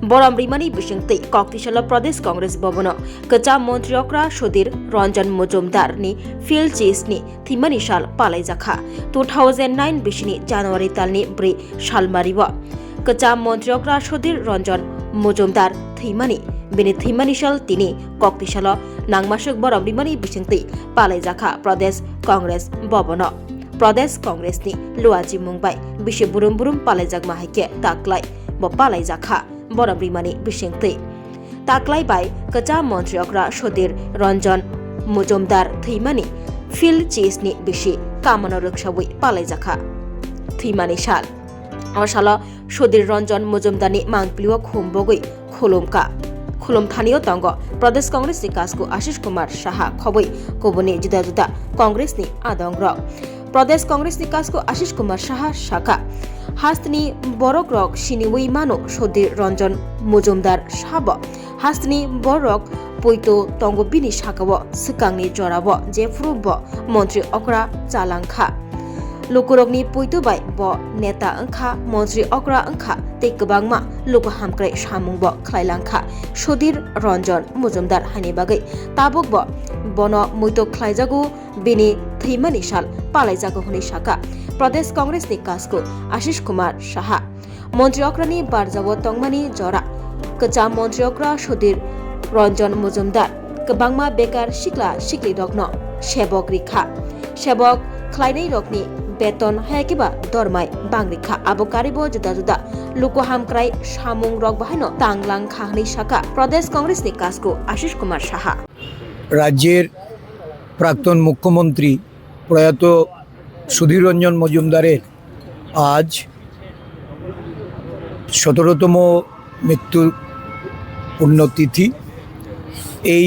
বরম রিমানি বিশিংতি কক্টিশালা প্রদেশ কংগ্রেস ভবন কচা মন্ত্রীকরা Sudhir Ranjan Majumdar ni field chiefs ni thimani sal palai jakha 2009 bishini January talni bri shalmariwa kcha মন্ত্রীকরা Sudhir Ranjan Majumdar thimani bini thimani sal tini কক্টিশালা nangmasuk বরম রিমানি বিশিংতি palai jakha প্রদেশ কংগ্রেস ভবন প্রদেশ Congress ni luaji mungbai bishi burum burum palai jakma haike taklai bo palai jakha বরম রিমানি বিশিংতি তাকলাই বাই কচা মন্ত্রীকরা সুধীর রঞ্জন মজুমদার থৈমানি ফিল্ড চিফনি বেশি কামনা রক্ষাবই পালাই জাখা থৈমানি সাল অসাল সুধীর রঞ্জন মজুমদারনি মাংপ্লিও খুমবগৈ খুলুমথানীয় তঙ্গ প্রদেশ কংগ্রেস কাজকু আশিস কুমার সাহা খবই কবনি जुदा जुदा কংগ্রেসনি আদংর প্রদেশ কংগ্রেস কাজকু আশিস কুমার সাহা শাখা হাস্তনি বরক রক সিনিউই মানো সুধীর রঞ্জন মজুমদার সাব হাস্তনি বরক পৈতো তঙ্গবিনি শাখাব সিকাংনি জরাব জেফ্রুব মন্ত্রী অকরা চালাংখা লোকরকনি পৈতো বাই ব নেতা अंखा মন্ত্রী অকরা अंखा তে গবাংমা লোক হামক্রাই সামুংব খ্লাইলাংখা সুধীর রঞ্জন মজুমদার হানি বাগৈ তাবক বন মৈতো খ্লাইজাগু বিনি থৈমানি সাল পালাইজাগু হনি শাখা প্রদেশ কংগ্রেস ni কাজকু আশিস কুমার সাহা মন্ত্রী অকরানি বারজাব তংমানি জরা কচা মন্ত্রী অকরা সুধীর রঞ্জন মজুমদার গবাংমা বেকার শিকলা শিকলি রগ্ন সেবক রিখা সেবক খ্লাইনাই রকনি বেতন হায়াকিবা দরমাই বাংরিখা আবকারিব जुदा जुदा লুকো হামক্রাই সামুং রক বাহাইনো তাংলাং খাহনি শাখা প্রদেশ কংগ্রেস ni কাজকু আশিস কুমার সাহা রাজ্যের প্রাক্তন মুখ্যমন্ত্রী প্রয়াত সুধীর রঞ্জন মজুমদারের আজ 17তম মৃত্যুর পুণ্যতিথি। এই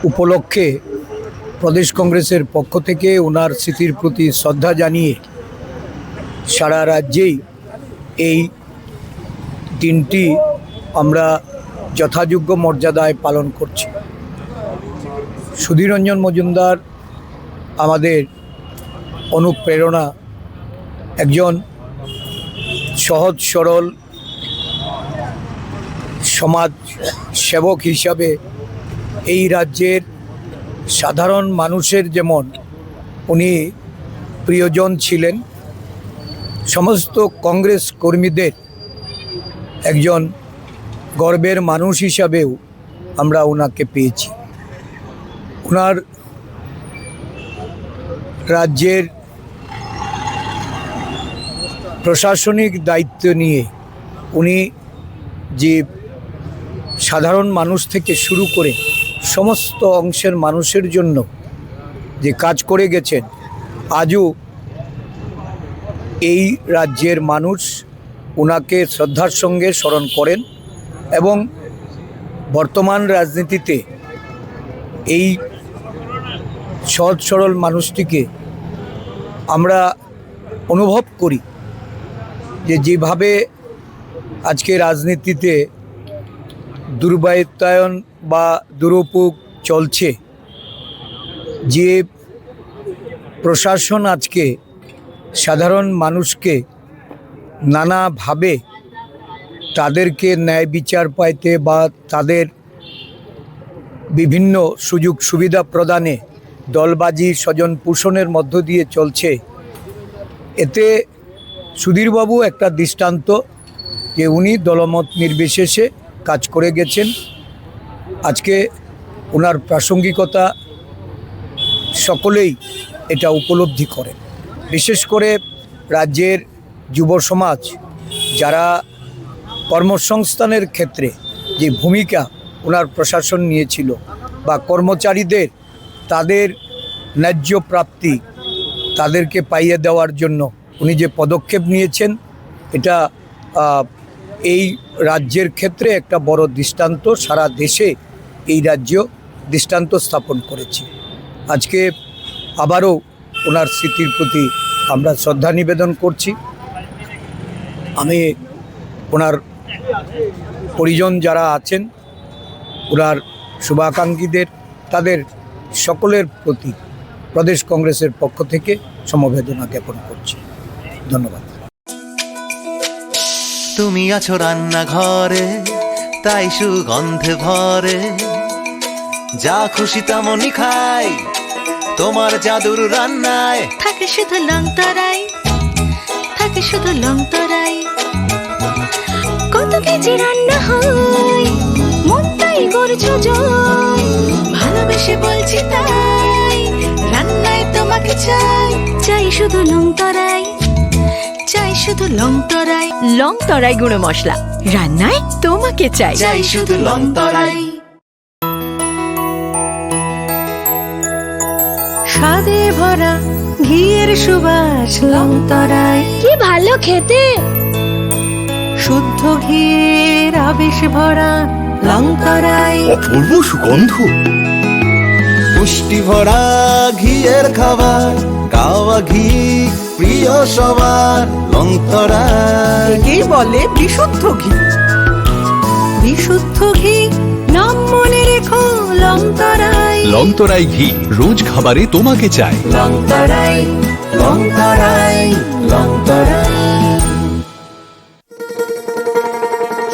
উপলক্ষে প্রদেশ কংগ্রেসের পক্ষ থেকে ওনার স্মৃতির প্রতি শ্রদ্ধা জানিয়ে সারা রাজ্যেই এই দিনটি আমরা যথাযোগ্য মর্যাদায় পালন করছি। সুধীর রঞ্জন মজুমদার আমাদের অনুপ্রেরণা, একজন সহজ সরল সমাজ সেবক হিসাবে এই রাজ্যের সাধারণ মানুষের যেমন উনি প্রিয়জন ছিলেন, সমস্ত কংগ্রেস কর্মীদের একজন গর্বের মানুষ হিসাবেও আমরা ওনাকে পেয়েছি। ওনার রাজ্যের প্রশাসনিক দায়িত্ব নিয়ে উনি যে সাধারণ মানুষ থেকে শুরু করে সমস্ত অংশের মানুষের জন্য যে কাজ করে গেছেন, আজও এই রাজ্যের মানুষ ওনাকে শ্রদ্ধার সঙ্গে স্মরণ করেন এবং বর্তমান রাজনীতিতে এই সহজ সরল মানুষটিকে আমরা অনুভব করি যে যেভাবে আজকে রাজনীতিতে দুর্বৃত্তায়ন বা দুরুপয়োগ চলছে, যে প্রশাসন আজকে সাধারণ মানুষকে নানাভাবে তাদেরকে ন্যায় বিচার পাইতে বা তাদের বিভিন্ন সুযোগ সুবিধা প্রদানে দলবাজি স্বজন পোষণের মধ্য দিয়ে চলছে, এতে সুধীরবাবু একটা দৃষ্টান্ত যে উনি দলমত নির্বিশেষে কাজ করে গেছেন। আজকে ওনার প্রাসঙ্গিকতা সকলেই এটা উপলব্ধি করেন। বিশেষ করে রাজ্যের যুব সমাজ যারা কর্মসংস্থানের ক্ষেত্রে যে ভূমিকা ওনার প্রশাসন নিয়েছিল বা কর্মচারীদের তাদের ন্যায্য প্রাপ্তি তাদেরকে পাইয়ে দেওয়ার জন্য উনি যে পদক্ষেপ নিয়েছেন, এটা এই রাজ্যের ক্ষেত্রে একটা বড় দৃষ্টান্ত। সারা দেশে এই রাজ্য দৃষ্টান্ত স্থাপন করেছে। আজকে আবারও ওনার স্মৃতির প্রতি আমরা শ্রদ্ধা নিবেদন করছি। আমি ওনার পরিজন যারা আছেন, ওনার শুভাকাঙ্ক্ষীদের, তাদের সকলের প্রতি প্রদেশ কংগ্রেসের পক্ষ থেকে সমবেদনা জ্ঞাপন করছি। ধন্যবাদ। তুমি আছো রান্নাঘরে, তাই সুগন্ধে ভরে। যা খুশি তেমনই খাই, তোমার জাদুর রান্নায় থাকে শুধু লং তরাই, থাকে শুধু লং তরাই। কত কেজি রান্না হয়, মনটাই করছো জয়। ভালোবেসে বলছি তাই, রান্নায় তোমাকে চাই, চাই শুধু লং তরাই, চাই শুধু লং তরাই। লং তরাই গুঁড়ো মশলা, রান্নায় তোমাকে চাই, চাই শুধু লং তরাই। স্বাদে ভরা ঘিয়ের সুবাস লং তরাই, কি ভালো খেতে। শুদ্ধ ঘিয়ের আবেশ ভরা লং তরাই। অপূর্ব সুগন্ধ। পুষ্টি ভরা ঘিয়ের খাবার, কাওয়া ঘি প্রিয় সবার। লংতরাই কি বলে বিশুদ্ধ ঘি, বিশুদ্ধ ঘি নাম মনে রেখো লং তরাই। লংতরাই ঘি রোজ খাবারে তোমাকে চাই। লং তরাই, লং তরাই, লং তরাই।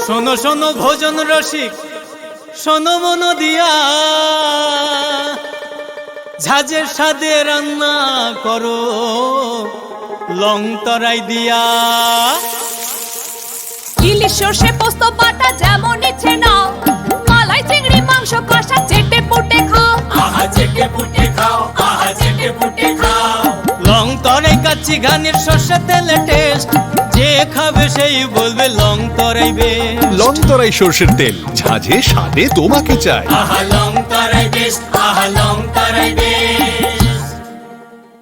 শোনো শোনো ভোজন রসিক, শোনো মন দিয়া, ঝাঁঝের স্বাদে রান্না করো লং তরাই দিয়া। ইলিশ সর্ষে পোস্ত বাটা যেমন ইচ্ছে নাও, মালাই চিংড়ি মাংস কষা চেটে পুটে খাও। আহা চেটে পুটে খাও, আহা চেটে পুটে খাও। লং তরাই কাচ্চি ঘানির সর্ষে তেলে টেস্ট, যে খাবে সেই বলবে লং তরাই বেশ। লংতরাই সর্ষের তেল, ঝাঁঝে স্বাদে তোমাকে চাই। আহা লং তরাই বেশ, আহা লং তরাই বেশ।